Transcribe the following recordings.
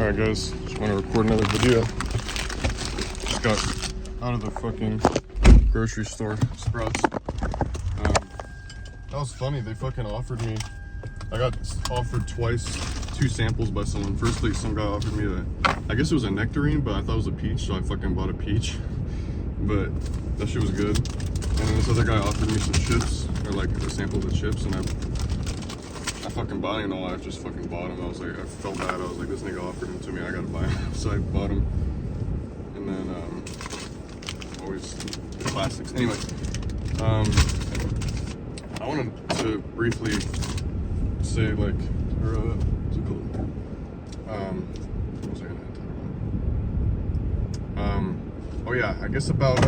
Alright guys, just want to record another video. Just got out of the fucking grocery store, Sprouts. That was funny, they fucking offered me, I got offered twice 2 samples by someone. Firstly, some guy offered me I guess it was a nectarine, but I thought it was a peach, so I fucking bought a peach. But that shit was good. And then this other guy offered me some chips, or like a sample of the chips, and I fucking bought them. I just fucking bought them. I was like, I felt bad. I was like, this nigga offered them to me, I gotta buy them. So I bought them. And then, always the classics. Anyway, I wanted to briefly say, like, what's it called? What was I gonna talk about? Oh yeah, I guess about,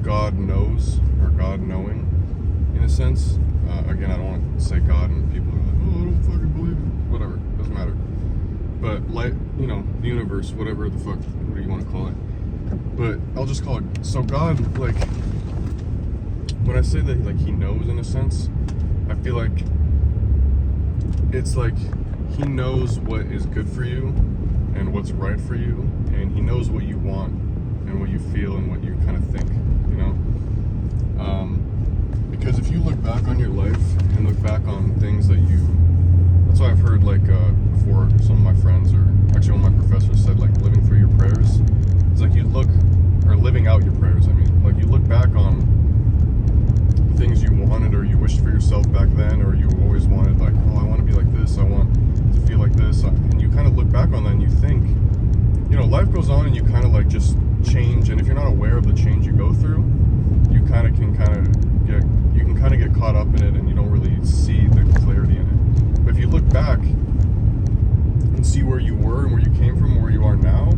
God knows, or God knowing, in a sense. Again, I don't want to say God and people are like, oh, I don't fucking believe it. Whatever, doesn't matter. But, like, you know, the universe, whatever the fuck, what do you want to call it? But I'll just call it, so God, like, when I say that, like, he knows in a sense, I feel like it's like he knows what is good for you and what's right for you, and he knows what you want and what you feel and what you kind of think, you know? Because if you look back on your life and look back on things that that's why I've heard, like, before, some of my friends, or actually one of my professors said, like, living through your prayers. It's like you look, or living out your prayers, I mean. Like, you look back on things you wanted or you wished for yourself back then, or you always wanted, like, oh, I want to be like this, I want to feel like this, and you kind of look back on that and you think, you know, life goes on and you kind of, like, just change, and if you're not aware of the change you go through, you kind of can get caught up in it, and you don't really see the clarity in it. But if you look back and see where you were and where you came from, where you are now,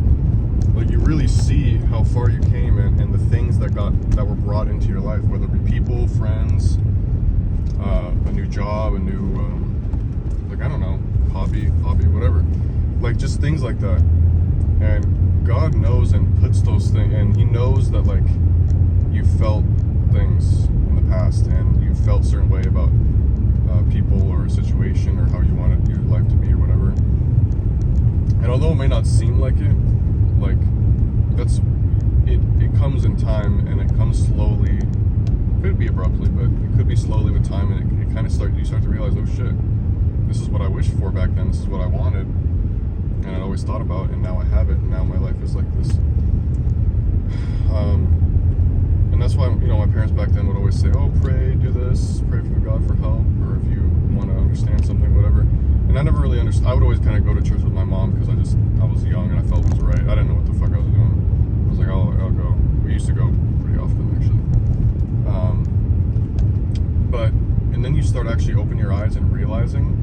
like, you really see how far you came, and the things that were brought into your life, whether it be people, friends, a new job, a new like, I don't know, hobby, whatever, like, just things like that. And God knows and puts those things, and he knows that, like, you felt things in the past and you felt a certain way about people or a situation or how you wanted your life to be or whatever. And although it may not seem like it, like, it comes in time, and it comes slowly. It could be abruptly, but it could be slowly with time, and it kind of you start to realize, oh shit, this is what I wished for back then, this is what I wanted, and I always thought about, and now I have it, and now my life is like this. And that's why, you know, my parents back then would always say, oh, pray, do this, pray for God for help, or if you want to understand something, whatever. And I never really understood. I would always kind of go to church with my mom because I was young and I felt it was right. I didn't know what the fuck I was doing. I was like, oh, I'll go. We used to go pretty often, actually. And then you start actually opening your eyes and realizing,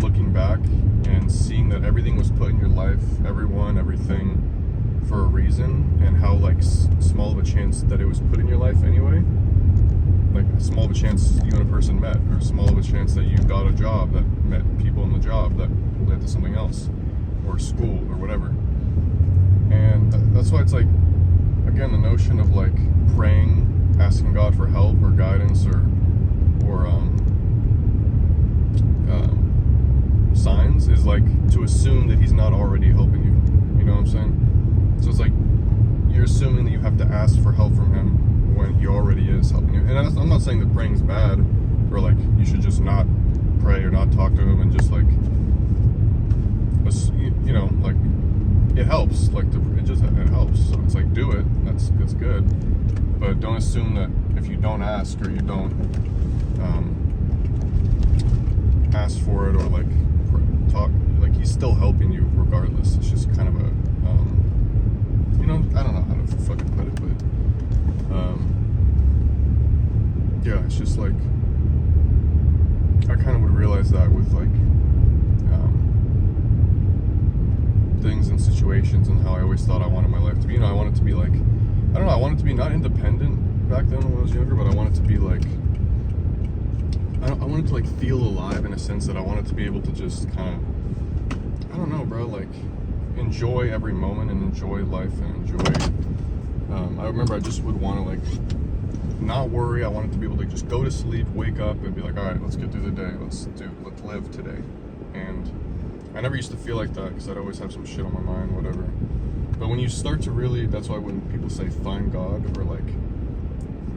looking back and seeing that everything was put in your life, everyone, everything, for a reason, and how, like, small of a chance that it was put in your life anyway. Like, small of a chance you and a person met, or small of a chance that you got a job that met people in the job that led to something else, or school, or whatever. And that's why it's like, again, the notion of, like, praying, asking God for help or guidance or signs is like to assume that he's not already helping you. You know what I'm saying? So it's like you're assuming that you have to ask for help from him when he already is helping you. And I'm not saying that praying's bad, or like you should just not pray or not talk to him and just, like, you know, like, it helps. Like, it helps. So it's like, do it. That's good. But don't assume that if you don't ask, or you don't ask for it, or, like, talk, like, he's still helping you regardless. It's just kind of a you know, I don't know how to fucking put it, but yeah, it's just like, I kind of would realize that with, like, things and situations, and how I always thought I wanted my life to be. You know, I wanted to be, like, I don't know, I wanted to be not independent back then when I was younger, but I wanted to be, like, I wanted to, like, feel alive in a sense that I wanted to be able to just kind of, I don't know, bro, like, enjoy every moment and enjoy life and enjoy, I remember I just would want to, like, not worry. I wanted to be able to just go to sleep, wake up, and be like, all right, let's get through the day. Let's live today. And I never used to feel like that because I'd always have some shit on my mind, whatever. But when you start to really, that's why when people say find God or like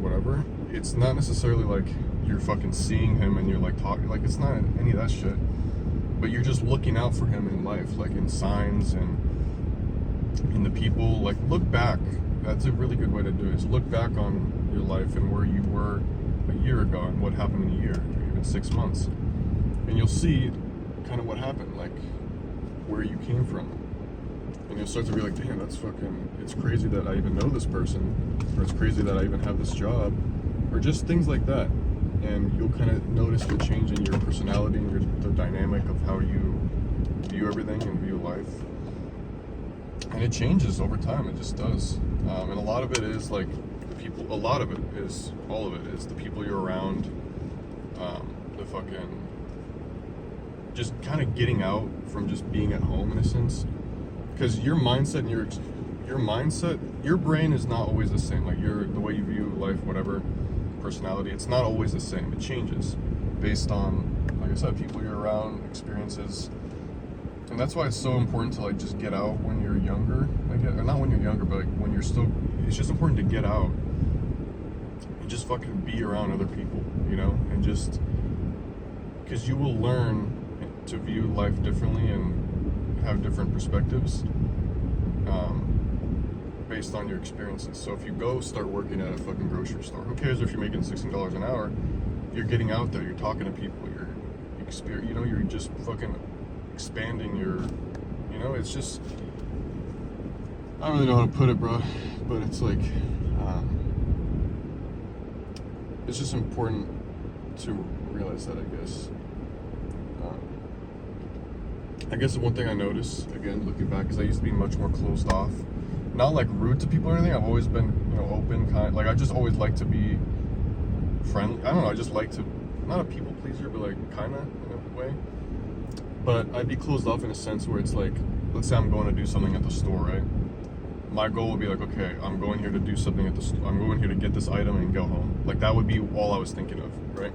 whatever, it's not necessarily like you're fucking seeing him and you're like talking, like it's not any of that shit. But you're just looking out for him in life, like in signs and in the people. Like look back. That's a really good way to do it. Is look back on your life and where you were a year ago and what happened in a year, or even 6 months, and you'll see kind of what happened, like where you came from, and you'll start to be like, damn, that's fucking, it's crazy that I even know this person, or it's crazy that I even have this job, or just things like that. And you'll kind of notice the change in your personality and the dynamic of how you view everything and view life. And it changes over time, it just does. And a lot of it is like the people, all of it is the people you're around, the fucking, just kind of getting out from just being at home in a sense. Because your mindset and your brain is not always the same. Like the way you view life, whatever, personality, it's not always the same. It changes based on, like I said, people you're around, experiences. And that's why it's so important to like just get out when you're younger. Like, or not when you're younger, but like when you're still, it's just important to get out and just fucking be around other people, you know, and just, because you will learn to view life differently and have different perspectives based on your experiences. So if you go start working at a fucking grocery store, who cares if you're making $16 an hour? You're getting out there, you're talking to people, you're just fucking expanding your, you know, it's just, I don't really know how to put it, bro, but it's like, it's just important to realize that, I guess the one thing I noticed, again, looking back, is I used to be much more closed off. Not like rude to people or anything. I've always been, you know, open, kind. Like I just always like to be friendly. I don't know. I just like to, not a people pleaser, but like kind of in a way. But I'd be closed off in a sense where it's like, let's say I'm going to do something at the store, right? My goal would be like, okay, I'm going here to do something at the store. I'm going here to get this item and go home. Like that would be all I was thinking of, right?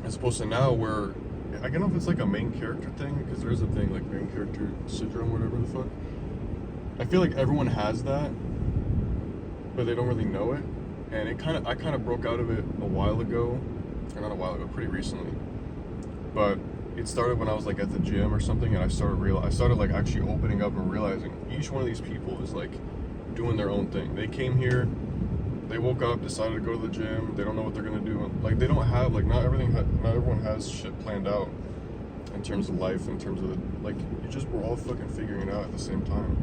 As opposed to now where, I don't know if it's like a main character thing, because there is a thing like main character syndrome, whatever the fuck. I feel like everyone has that, but they don't really know it. And I kind of broke out of it a while ago, or not a while ago, pretty recently. But it started when I was like at the gym or something, and I started like actually opening up and realizing each one of these people is like doing their own thing. They came here, they woke up, decided to go to the gym. They don't know what they're gonna do. Like they don't have like not everyone has shit planned out in terms of life, in terms of we're all fucking figuring it out at the same time.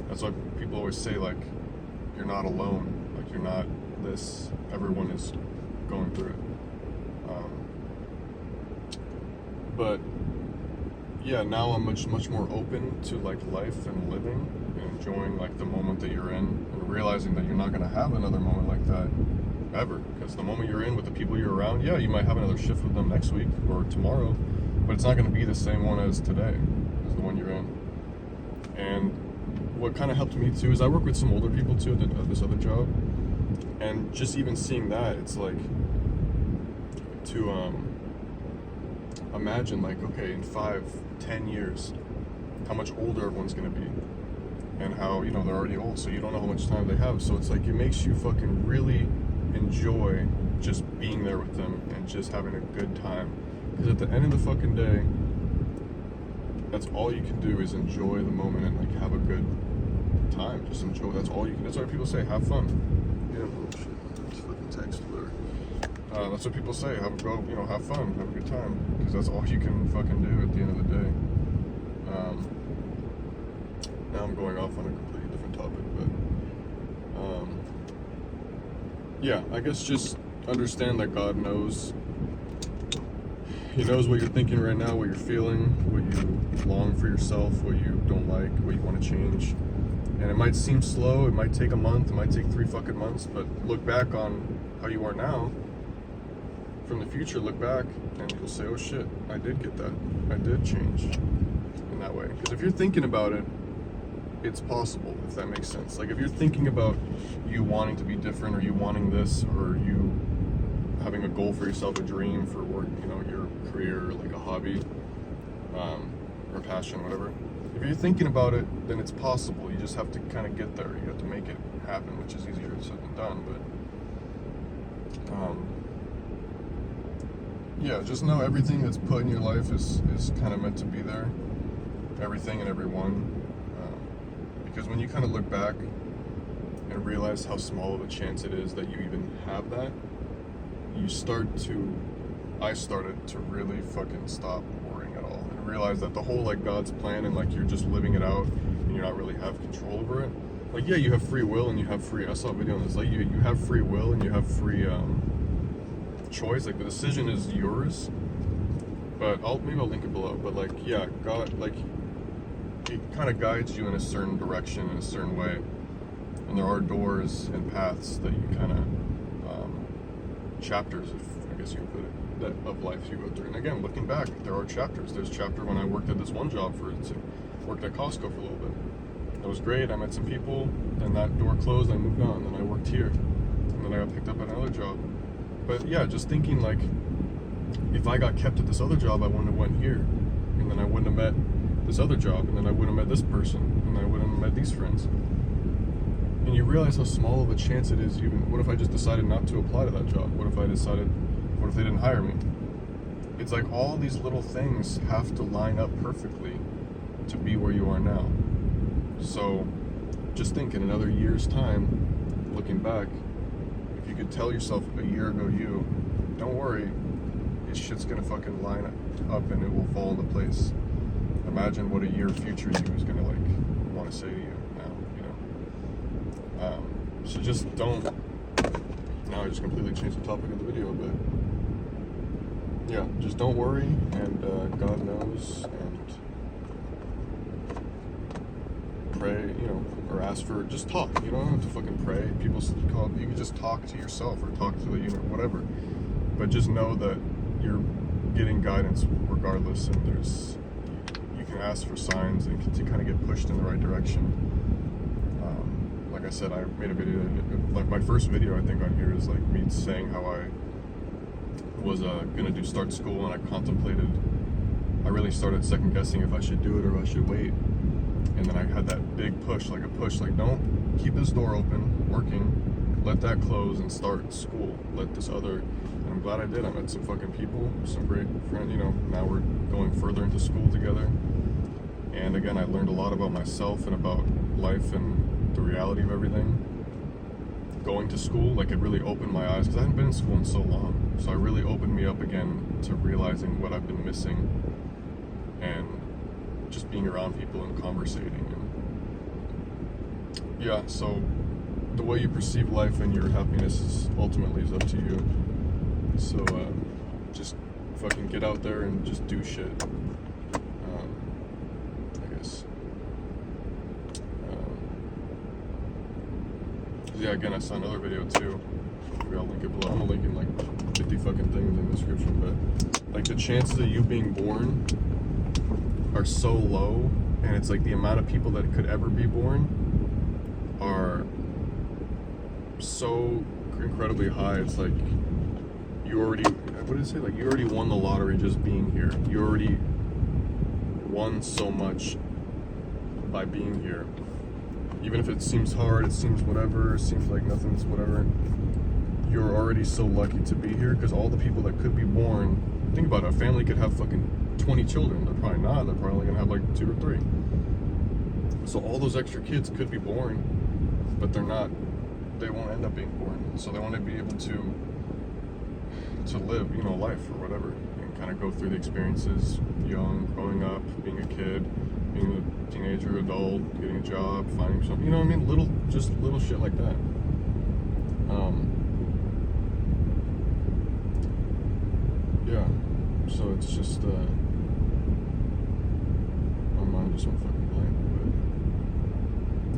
That's why people always say like you're not alone. Like you're not this. Everyone is going through it. But yeah, now I'm much more open to like life and living and enjoying like the moment that you're in, and realizing that you're not gonna have another moment like that ever. Because the moment you're in with the people you're around, yeah, you might have another shift with them next week or tomorrow, but it's not gonna be the same one as today, as the one you're in. And what kind of helped me too is I work with some older people too at this other job, and just even seeing that, it's like to imagine like, okay, in 5-10 years, how much older everyone's gonna be, and how, you know, they're already old, so you don't know how much time they have. So it's like it makes you fucking really enjoy just being there with them and just having a good time. Because at the end of the fucking day, that's all you can do is enjoy the moment and like have a good time. Just enjoy. That's all you can. That's why people say have fun. Yeah, little shit. It's fucking text blur. That's what people say. Have fun, have a good time, because that's all you can fucking do at the end of the day. Now I'm going off on a completely different topic, but yeah, I guess just understand that God knows. He knows what you're thinking right now, what you're feeling, what you long for yourself, what you don't like, what you want to change. And it might seem slow, it might take a month, it might take 3 fucking months, but look back on how you are now. From the future, look back, and you'll say, oh shit, I did get that. I did change in that way. Because if you're thinking about it, it's possible, if that makes sense. Like if you're thinking about you wanting to be different, or you wanting this, or you having a goal for yourself, a dream for work, you know, your career, like a hobby, or passion, whatever. If you're thinking about it, then it's possible. You just have to kind of get there. You have to make it happen, which is easier said than done. But yeah, just know everything that's put in your life is kind of meant to be there. Everything and everyone. Because when you kind of look back and realize how small of a chance it is that you even have that, I started to really fucking stop worrying at all and realize that the whole like God's plan and like you're just living it out and you're not really have control over it. Like, yeah, you have free will and you have free, I saw a video on this, like you have free will and you have free choice. Like the decision is yours, but maybe I'll link it below. But like, yeah, God, like it kind of guides you in a certain direction, in a certain way, and there are doors and paths that you kind of chapters, if I guess you could put it, that of life you go through. And again, looking back, there are chapters. There's chapter when I worked at this one job worked at Costco for a little bit. That was great. I met some people. Then that door closed. I moved on. Then I worked here, and then I got picked up at another job. But yeah, just thinking like, if I got kept at this other job, I wouldn't have went here, and then I wouldn't have met this other job, and then I wouldn't have met this person, and I wouldn't have met these friends. And you realize how small of a chance it is. Even what if I just decided not to apply to that job? What if they didn't hire me? It's like all these little things have to line up perfectly to be where you are now. So just think in another year's time, looking back, if you could tell yourself a year ago, don't worry, this shit's gonna fucking line up and it will fall into place. Imagine what a year future you is gonna like want to say to you now, you know. So just don't. Now I just completely changed the topic of the video, but yeah, just don't worry, and God knows, and pray, you know, or ask for, just talk. You don't have to fucking pray. You can just talk to yourself or talk to the universe, whatever. But just know that you're getting guidance regardless, and you can ask for signs and to kind of get pushed in the right direction. Like I said, I made a video, like my first video I think on here is like me saying how I was gonna start school, and I really started second guessing if I should do it or I should wait. And then I had that big push, like don't keep this door open, working, let that close and start school. Let this other, and I'm glad I did. I met some fucking people, some great friends, you know, now we're going further into school together. And again, I learned a lot about myself and about life and the reality of everything. Going to school, like it really opened my eyes, because I hadn't been in school in so long. So it really opened me up again to realizing what I've been missing, and just being around people and conversating. And yeah, so the way you perceive life and your happiness is up to you. So just fucking get out there and just do shit. I guess. Yeah, again, I saw another video too. Maybe I'll link it below. I'm gonna link in like 50 fucking things in the description, but like the chances of you being born are so low, and it's like the amount of people that could ever be born are so incredibly high. It's like you already, what did it say? Like you already won the lottery just being here. You already won so much by being here. Even if it seems hard, it seems whatever, it seems like nothing's whatever, you're already so lucky to be here, because all the people that could be born, think about it, a family could have fucking 20 children. They're probably not. They're probably gonna have like 2 or 3. So all those extra kids could be born, but they're not. They won't end up being born. So they want to be able to live, you know, life or whatever, and kind of go through the experiences, young, growing up, being a kid, being a teenager, adult, getting a job, finding something. You know what I mean? Just little shit like that. Yeah. So it's just my mind just went fucking blank.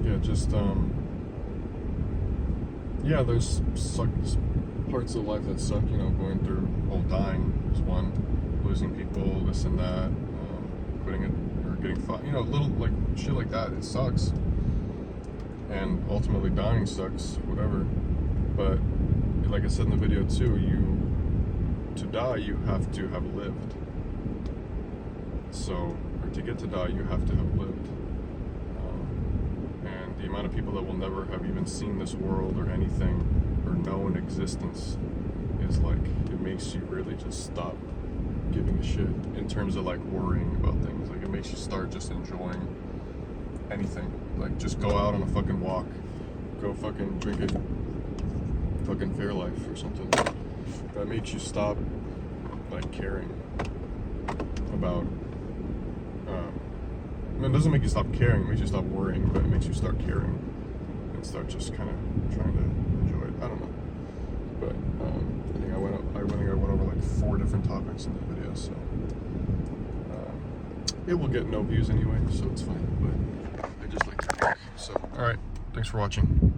But yeah, just yeah, there's parts of life that suck, you know, going through, dying is one, losing people, this and that, quitting it or getting fired, you know, little like shit like that. It sucks, and ultimately dying sucks, whatever. But like I said in the video too, to die you have to have lived. So, or to get to die, you have to have lived. And the amount of people that will never have even seen this world or anything or known existence is like, it makes you really just stop giving a shit in terms of like worrying about things. Like, it makes you start just enjoying anything. Like, just go out on a fucking walk, go fucking drink a fucking Fairlife or something. That makes you stop like caring about it doesn't make you stop caring, it makes you stop worrying, but it makes you start caring and start just kind of trying to enjoy it. I don't know, but I think I went over like 4 different topics in the video, so it will get no views anyway, so it's fine. But I just like to talk. So, all right, thanks for watching.